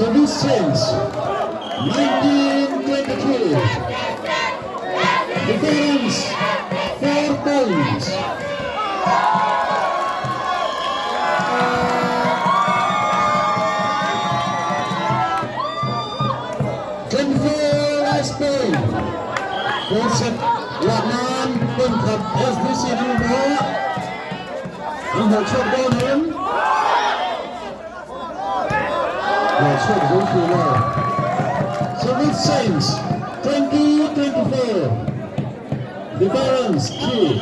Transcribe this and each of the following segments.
Service change. 19-23. Difference 4 points. Last point. Konsep Lahan Pengkap SDC Rumah. Ingat shot down him. Shot is okay now. Service change 20-24. Difference 3.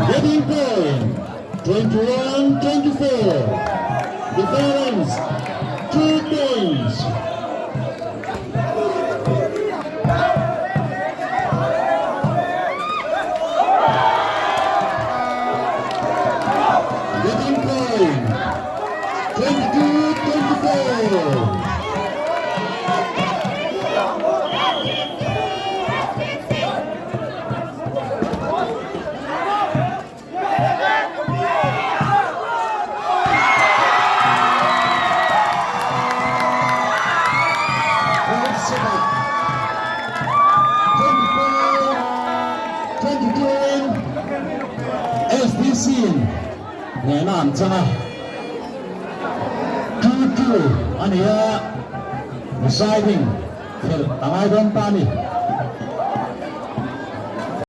Getting point 21-24. Difference 2 points. Getting point 22-24. SDC แน่นอนจ้า2-2 อันนี้deciding คืออะไรกันตานี่